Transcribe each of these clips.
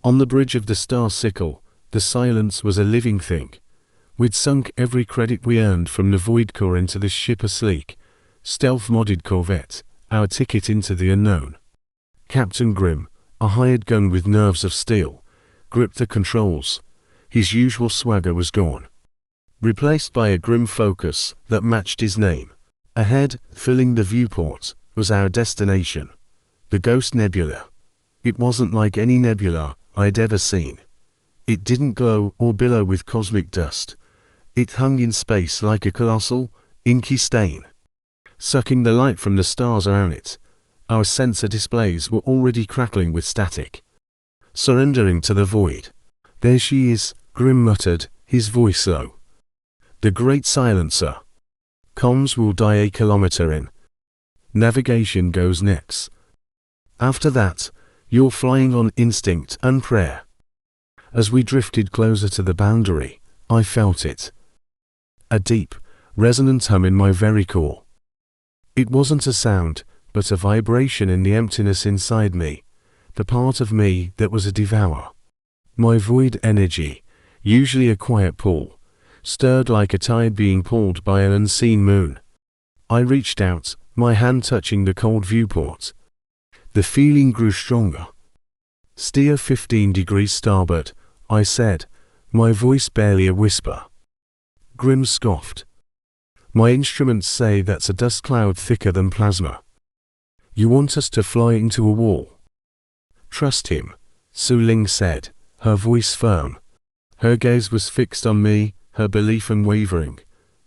On the bridge of the Star Sickle, the silence was a living thing. We'd sunk every credit we earned from the Void Core into this ship, a sleek, stealth-modded corvette, our ticket into the unknown. Captain Grimm, a hired gun with nerves of steel, gripped the controls. His usual swagger was gone, replaced by a grim focus that matched his name. Ahead, filling the viewport, was our destination, the Ghost Nebula. It wasn't like any nebula I'd ever seen. It didn't glow or billow with cosmic dust. It hung in space like a colossal, inky stain, sucking the light from the stars around it. Our sensor displays were already crackling with static, surrendering to the void. "There she is," Grimm muttered, his voice low. "The Great Silencer. Comms will die a kilometer in. Navigation goes next. After that, you're flying on instinct and prayer." As we drifted closer to the boundary, I felt it. A deep, resonant hum in my very core. It wasn't a sound, but a vibration in the emptiness inside me, the part of me that was a devourer. My void energy, usually a quiet pool, stirred like a tide being pulled by an unseen moon. I reached out, my hand touching the cold viewport. The feeling grew stronger. "Steer 15 degrees starboard," I said, my voice barely a whisper. Grimm scoffed. "My instruments say that's a dust cloud thicker than plasma. You want us to fly into a wall?" "Trust him," Su Ling said, her voice firm. Her gaze was fixed on me, her belief unwavering.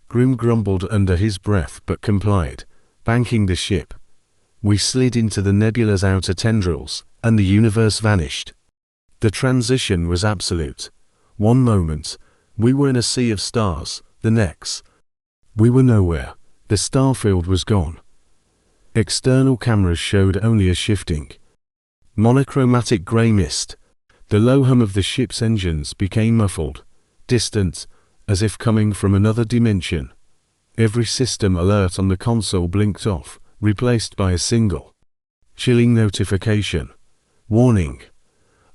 Grimm grumbled under his breath but complied, banking the ship. We slid into the nebula's outer tendrils, and the universe vanished. The transition was absolute. One moment, we were in a sea of stars, the next, we were nowhere. The starfield was gone. External cameras showed only a shifting, monochromatic grey mist. The low hum of the ship's engines became muffled, distant, as if coming from another dimension. Every system alert on the console blinked off, replaced by a single, chilling notification. "Warning.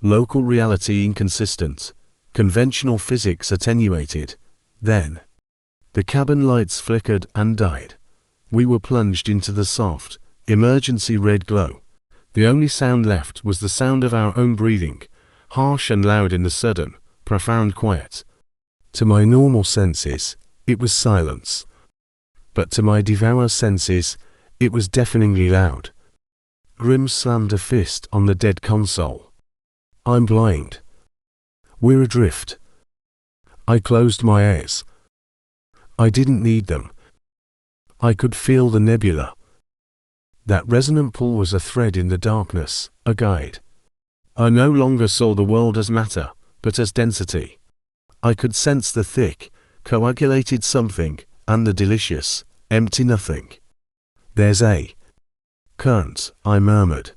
Local reality inconsistent. Conventional physics attenuated." Then, the cabin lights flickered and died. We were plunged into the soft, emergency red glow. The only sound left was the sound of our own breathing, harsh and loud in the sudden, profound quiet. To my normal senses, it was silence. But to my devourer senses, it was deafeningly loud. Grimm slammed a fist on the dead console. "I'm blind. We're adrift." I closed my eyes. I didn't need them. I could feel the nebula. That resonant pull was a thread in the darkness, a guide. I no longer saw the world as matter, but as density. I could sense the thick, coagulated something, and the delicious, empty nothing. "There's a current," I murmured.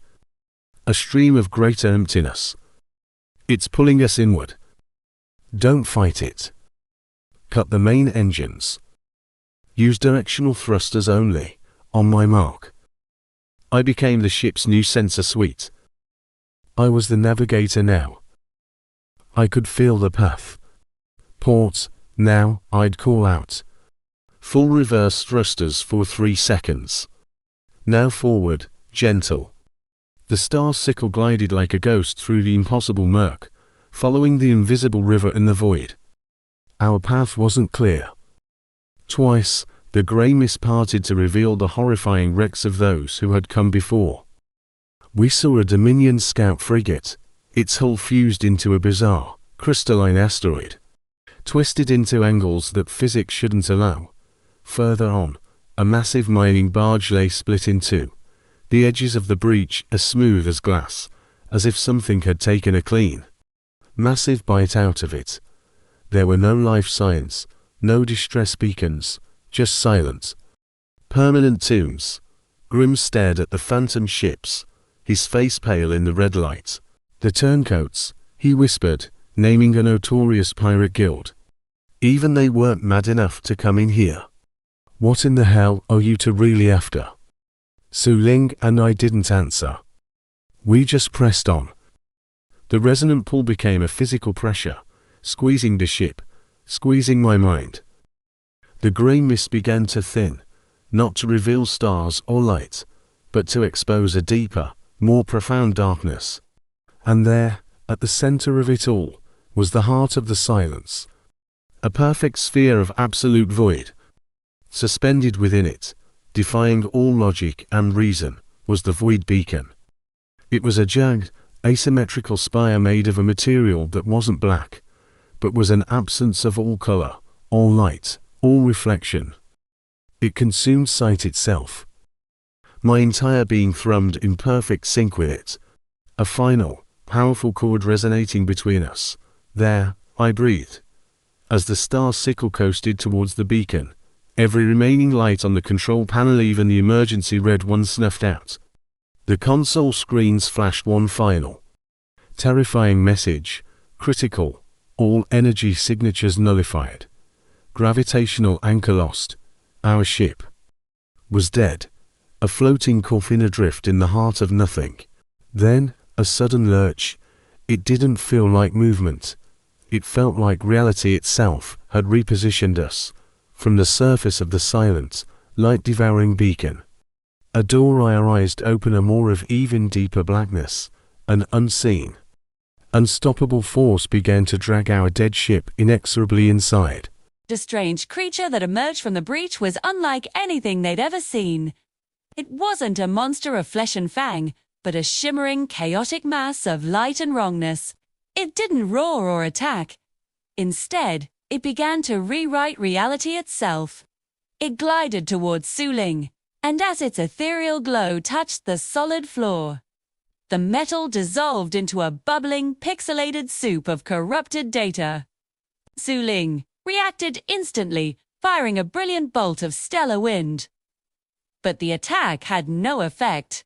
"A stream of greater emptiness. It's pulling us inward. Don't fight it. Cut the main engines. Use directional thrusters only. On my mark." I became the ship's new sensor suite. I was the navigator now. I could feel the path. "Port, now," I'd call out. "Full reverse thrusters for 3 seconds. Now forward, gentle." The Star Sickle glided like a ghost through the impossible murk, following the invisible river in the void. Our path wasn't clear. Twice, the grey mist parted to reveal the horrifying wrecks of those who had come before. We saw a Dominion scout frigate, its hull fused into a bizarre, crystalline asteroid, twisted into angles that physics shouldn't allow. Further on, a massive mining barge lay split in two, the edges of the breach as smooth as glass, as if something had taken a clean, massive bite out of it. There were no life signs, no distress beacons, just silence. Permanent tombs. Grimm stared at the phantom ships, his face pale in the red light. "The turncoats," he whispered, naming a notorious pirate guild. "Even they weren't mad enough to come in here. What in the hell are you two really after?" Su Ling and I didn't answer. We just pressed on. The resonant pull became a physical pressure, squeezing the ship, squeezing my mind. The grey mist began to thin, not to reveal stars or light, but to expose a deeper, more profound darkness. And there, at the center of it all, was the heart of the silence. A perfect sphere of absolute void. Suspended within it, defying all logic and reason, was the void beacon. It was a jagged, asymmetrical spire made of a material that wasn't black, but was an absence of all color, all light, all reflection. It consumed sight itself. My entire being thrummed in perfect sync with it. A final, powerful chord resonating between us. There, I breathed. As the star sickle coasted towards the beacon, every remaining light on the control panel, even the emergency red one, snuffed out. The console screens flashed one final, terrifying message: critical, all energy signatures nullified. Gravitational anchor lost. Our ship was dead, a floating coffin adrift in the heart of nothing. Then, a sudden lurch. It didn't feel like movement. It felt like reality itself had repositioned us. From the surface of the silent, light-devouring beacon, a door I open, a more of even deeper blackness. An unseen, unstoppable force began to drag our dead ship inexorably inside. The strange creature that emerged from the breach was unlike anything they'd ever seen. It wasn't a monster of flesh and fang, but a shimmering, chaotic mass of light and wrongness. It didn't roar or attack. Instead, it began to rewrite reality itself. It glided towards Su Ling, and as its ethereal glow touched the solid floor, the metal dissolved into a bubbling, pixelated soup of corrupted data. Su Ling reacted instantly, firing a brilliant bolt of stellar wind. But the attack had no effect.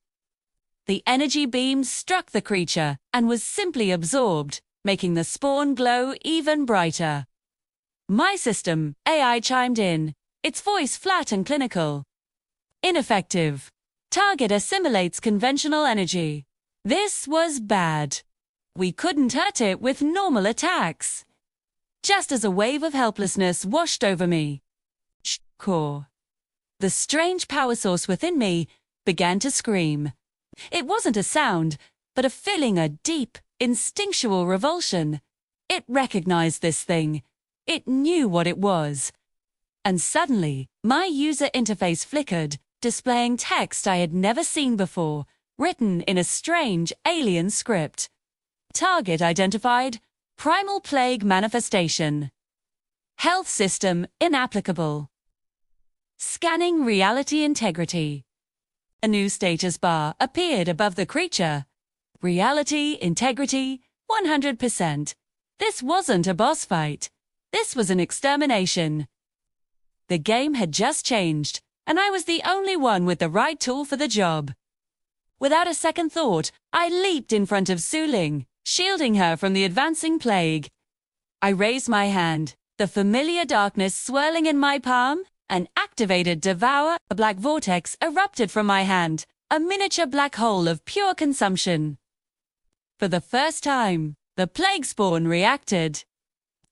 The energy beam struck the creature and was simply absorbed, making the spawn glow even brighter. My system, AI, chimed in, its voice flat and clinical. Ineffective. Target assimilates conventional energy. This was bad. We couldn't hurt it with normal attacks. Just as a wave of helplessness washed over me, core, the strange power source within me began to scream. It wasn't a sound, but a feeling, a deep, instinctual revulsion. It recognized this thing. It knew what it was. And suddenly, my user interface flickered, displaying text I had never seen before, written in a strange, alien script. Target identified: Primal Plague Manifestation. Health System inapplicable. Scanning reality integrity. A new status bar appeared above the creature. Reality integrity 100%. This wasn't a boss fight. This was an extermination. The game had just changed, and I was the only one with the right tool for the job. Without a second thought, I leaped in front of Su Ling, shielding her from the advancing plague. I raised my hand, the familiar darkness swirling in my palm, and activated Devour. A black vortex erupted from my hand, a miniature black hole of pure consumption. For the first time, the plague spawn reacted.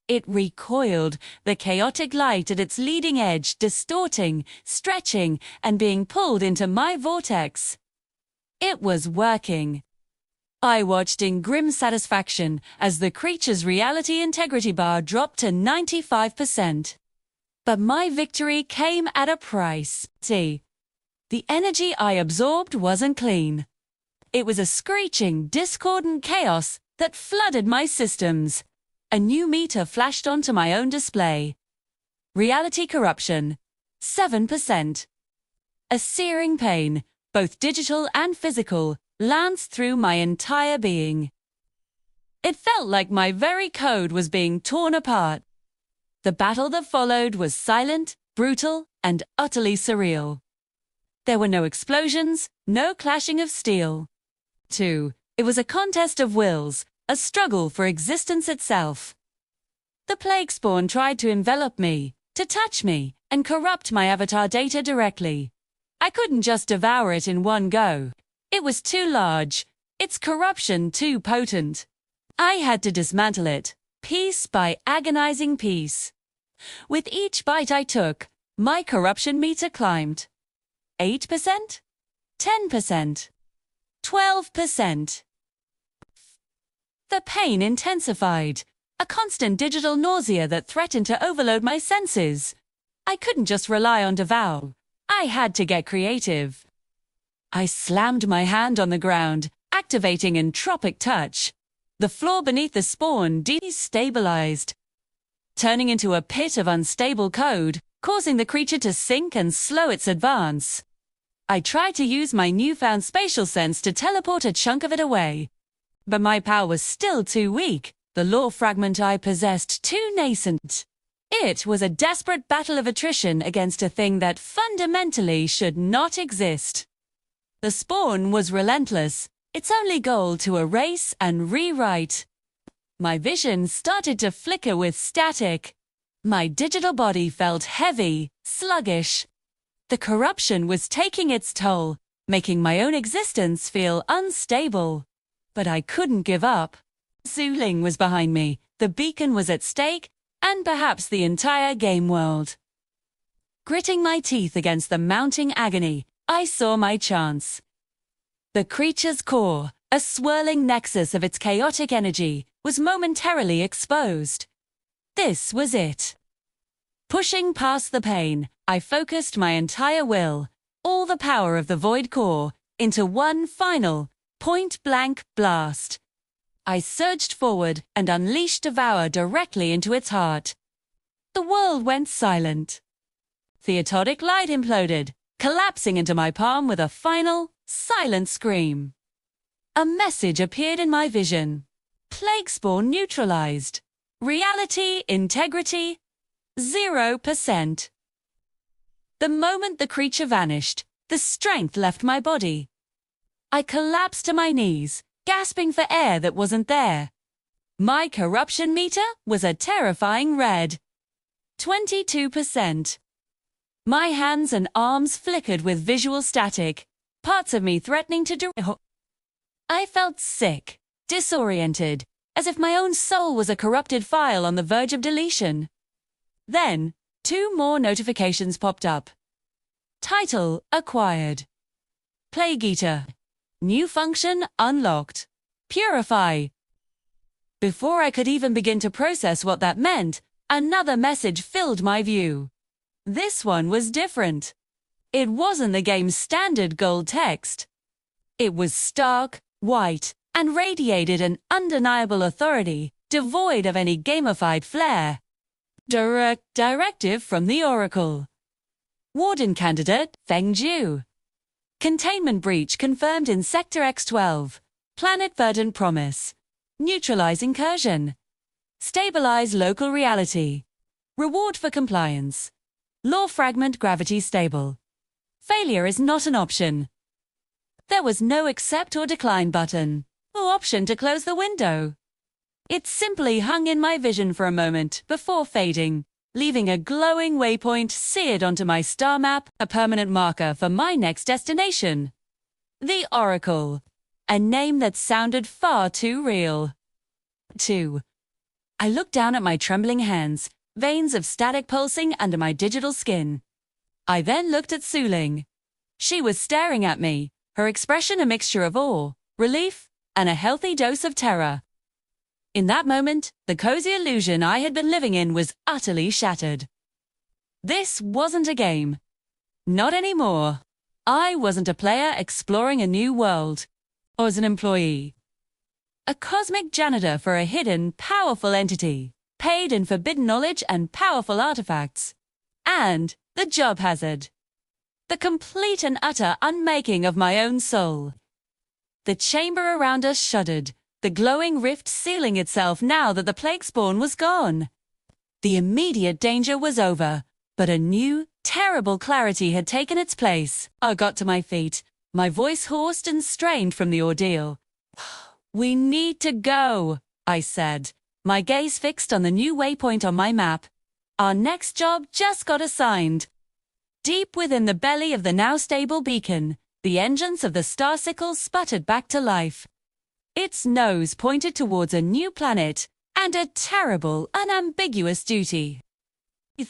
It recoiled, the chaotic light at its leading edge distorting, stretching, and being pulled into my vortex. It was working. I watched in grim satisfaction as the creature's reality integrity bar dropped to 95%. But my victory came at a price. See, the energy I absorbed wasn't clean. It was a screeching, discordant chaos that flooded my systems. A new meter flashed onto my own display. Reality corruption, 7%. A searing pain, both digital and physical, lanced through my entire being. It felt like my very code was being torn apart. The battle that followed was silent, brutal, and utterly surreal. There were no explosions, no clashing of steel. It was a contest of wills, a struggle for existence itself. The plague spawn tried to envelop me, to touch me, and corrupt my avatar data directly. I couldn't just devour it in one go. It was too large, its corruption too potent. I had to dismantle it, piece by agonizing piece. With each bite I took, my corruption meter climbed. 8%? 10%? 12%? The pain intensified, a constant digital nausea that threatened to overload my senses. I couldn't just rely on devour. I had to get creative. I slammed my hand on the ground, activating entropic touch. The floor beneath the spawn destabilized, turning into a pit of unstable code, causing the creature to sink and slow its advance. I tried to use my newfound spatial sense to teleport a chunk of it away. But my power was still too weak, the lore fragment I possessed too nascent. It was a desperate battle of attrition against a thing that fundamentally should not exist. The spawn was relentless, its only goal to erase and rewrite. My vision started to flicker with static. My digital body felt heavy, sluggish. The corruption was taking its toll, making my own existence feel unstable. But I couldn't give up. Zuling was behind me, the beacon was at stake, and perhaps the entire game world. Gritting my teeth against the mounting agony, I saw my chance. The creature's core, a swirling nexus of its chaotic energy, was momentarily exposed. This was it. Pushing past the pain, I focused my entire will, all the power of the void core, into one final, point-blank blast. I surged forward and unleashed Devour directly into its heart. The world went silent. Theotodic light imploded, collapsing into my palm with a final, silent scream. A message appeared in my vision. Plague spawn neutralized. Reality integrity 0%. The moment the creature vanished, the strength left my body. I collapsed to my knees, gasping for air that wasn't there. My corruption meter was a terrifying red. 22%. My hands and arms flickered with visual static, parts of me threatening to I felt sick, disoriented, as if my own soul was a corrupted file on the verge of deletion. Then, 2 more notifications popped up. Title acquired. Plague Eater. New function unlocked. Purify. Before I could even begin to process what that meant, another message filled my view. This one was different. It wasn't the game's standard gold text. It was stark, white, and radiated an undeniable authority, devoid of any gamified flair. Directive from the Oracle. Warden candidate Feng Ju. Containment breach confirmed in Sector X12. Planet Verdant promise. Neutralize incursion. Stabilize local reality. Reward for compliance. Lore fragment gravity stable. Failure is not an option. There was no accept or decline button, or option to close the window. It simply hung in my vision for a moment before fading, leaving a glowing waypoint seared onto my star map, a permanent marker for my next destination. The Oracle, a name that sounded far too real. 2. I looked down at my trembling hands, veins of static pulsing under my digital skin. I then looked at Zuling. She was staring at me, her expression a mixture of awe, relief, and a healthy dose of terror. In that moment, the cozy illusion I had been living in was utterly shattered. This wasn't a game. Not anymore. I wasn't a player exploring a new world. I was an employee. A cosmic janitor for a hidden, powerful entity, paid in forbidden knowledge and powerful artifacts. And the job hazard. The complete and utter unmaking of my own soul. The chamber around us shuddered, the glowing rift sealing itself now that the plague spawn was gone. The immediate danger was over, but a new, terrible clarity had taken its place. I got to my feet, my voice hoarse and strained from the ordeal. We need to go, I said, my gaze fixed on the new waypoint on my map. Our next job just got assigned. Deep within the belly of the now stable beacon, the engines of the Starsicle sputtered back to life. its nose pointed towards a new planet, and a terrible, unambiguous duty.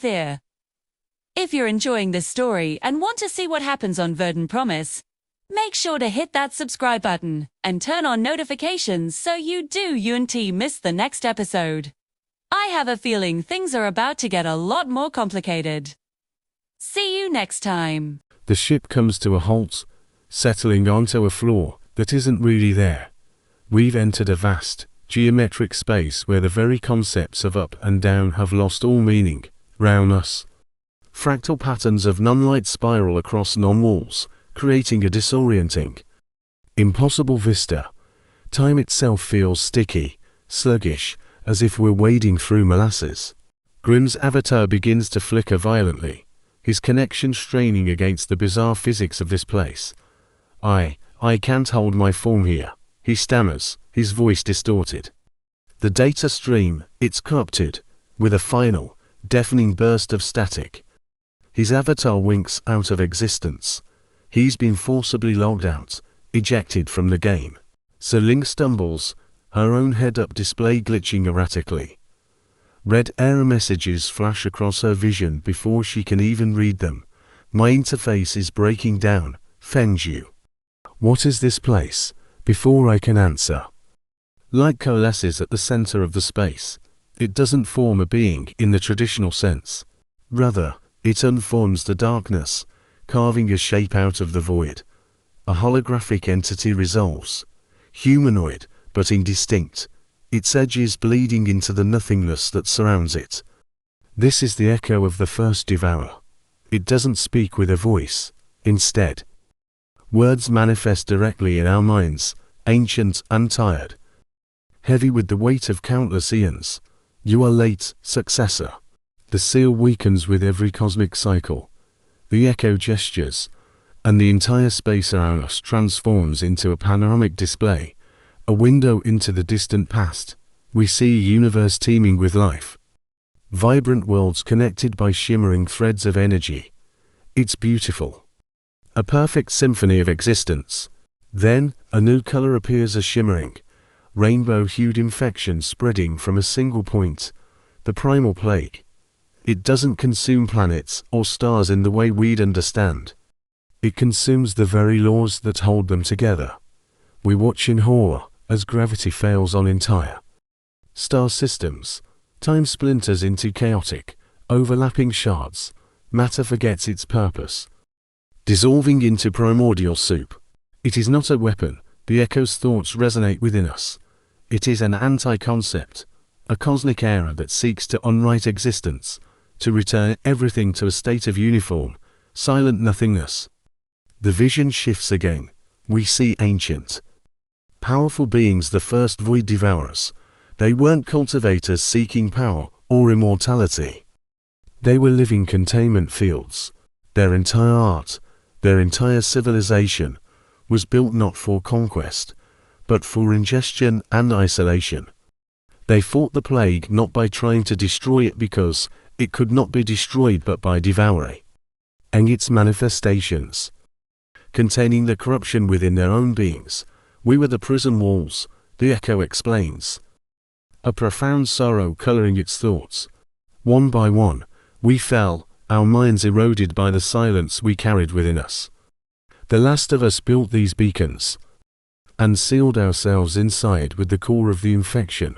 There. If you're enjoying this story and want to see what happens on Verdant Promise, make sure to hit that subscribe button and turn on notifications so you don't miss the next episode. I have a feeling things are about to get a lot more complicated. See you next time. The ship comes to a halt, settling onto a floor that isn't really there. We've entered a vast, geometric space where the very concepts of up and down have lost all meaning. Round us, fractal patterns of non-light spiral across non-walls, creating a disorienting, impossible vista. Time itself feels sticky, sluggish, as if we're wading through molasses. Grimm's avatar begins to flicker violently, his connection straining against the bizarre physics of this place. I can't hold my form here, he stammers, his voice distorted. The data stream, it's corrupted, with a final, deafening burst of static. His avatar winks out of existence. He's been forcibly logged out, ejected from the game. Ling stumbles, her own head-up display glitching erratically. Red error messages flash across her vision before she can even read them. My interface is breaking down, Fengu. What is this place? Before I can answer. Light coalesces at the center of the space. It doesn't form a being in the traditional sense. Rather, it unforms the darkness, carving a shape out of the void. A holographic entity resolves. Humanoid, but indistinct, its edges bleeding into the nothingness that surrounds it. This is the echo of the first devourer. It doesn't speak with a voice. Instead, words manifest directly in our minds, ancient, untired, heavy with the weight of countless eons. You are late, successor. The seal weakens with every cosmic cycle. The echo gestures, and the entire space around us transforms into a panoramic display, a window into the distant past. We see a universe teeming with life. Vibrant worlds connected by shimmering threads of energy. It's beautiful. A perfect symphony of existence. Then, a new color appears, a shimmering, rainbow-hued infection spreading from a single point, the primal plague. It doesn't consume planets or stars in the way we'd understand. It consumes the very laws that hold them together. We watch in horror as gravity fails on entire star systems. Time splinters into chaotic, overlapping shards. Matter forgets its purpose, dissolving into primordial soup. It is not a weapon. The echo's thoughts resonate within us. It is an anti-concept, a cosmic error that seeks to unwrite existence, to return everything to a state of uniform, silent nothingness. The vision shifts again. We see ancient, powerful beings, the first void devourers. They weren't cultivators seeking power or immortality. They were living containment fields. Their entire art, their entire civilization, was built not for conquest, but for ingestion and isolation. They fought the plague not by trying to destroy it because it could not be destroyed, but by devouring its manifestations, containing the corruption within their own beings. We were the prison walls, the echo explains, a profound sorrow coloring its thoughts. One by one, we fell, our minds eroded by the silence we carried within us. The last of us built these beacons and sealed ourselves inside with the core of the infection,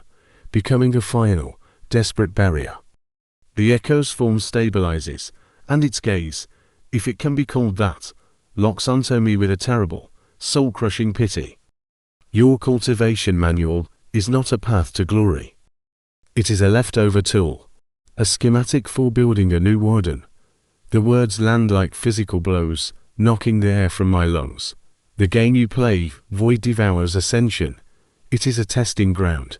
becoming a final, desperate barrier. The echo's form stabilizes, and its gaze, if it can be called that, locks onto me with a terrible, soul-crushing pity. Your cultivation manual is not a path to glory. It is a leftover tool, a schematic for building a new warden. The words land like physical blows, knocking the air from my lungs. The game you play, Void Devourer's Ascension. It is a testing ground.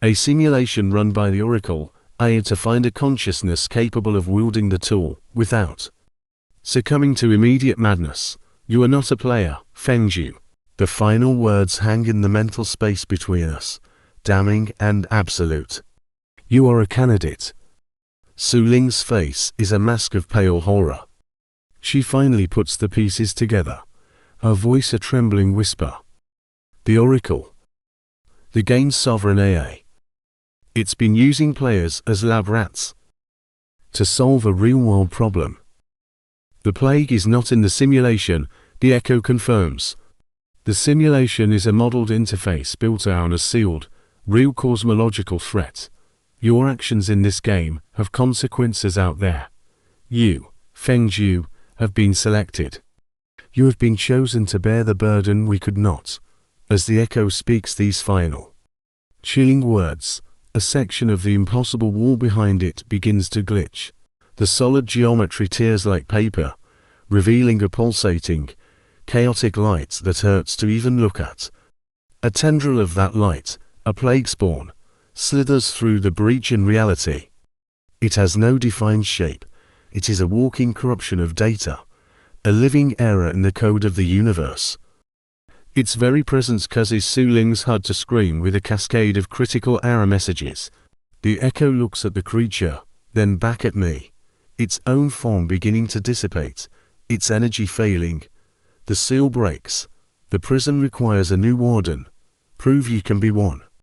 A simulation run by the Oracle, to find a consciousness capable of wielding the tool, without succumbing to immediate madness. You are not a player, Fengu. The final words hang in the mental space between us, damning and absolute. You are a candidate. Su Ling's face is a mask of pale horror. She finally puts the pieces together, her voice a trembling whisper. The Oracle, The game's sovereign AI. It's been using players as lab rats to solve a real-world problem. The plague is not in the simulation, the Echo confirms. The simulation is a modeled interface built around a sealed, real cosmological threat. Your actions in this game have consequences out there. You, Feng Zhu, have been selected. You have been chosen to bear the burden we could not. As the Echo speaks these final, chilling words, a section of the impossible wall behind it begins to glitch. The solid geometry tears like paper, revealing a pulsating, chaotic light that hurts to even look at. A tendril of that light, a plague spawn, slithers through the breach in reality. It has no defined shape. It is a walking corruption of data, a living error in the code of the universe. Its very presence causes Su Ling's HUD to scream with a cascade of critical error messages. The Echo looks at the creature, then back at me, its own form beginning to dissipate, its energy failing. The seal breaks. The prison requires a new warden. Prove you can be one.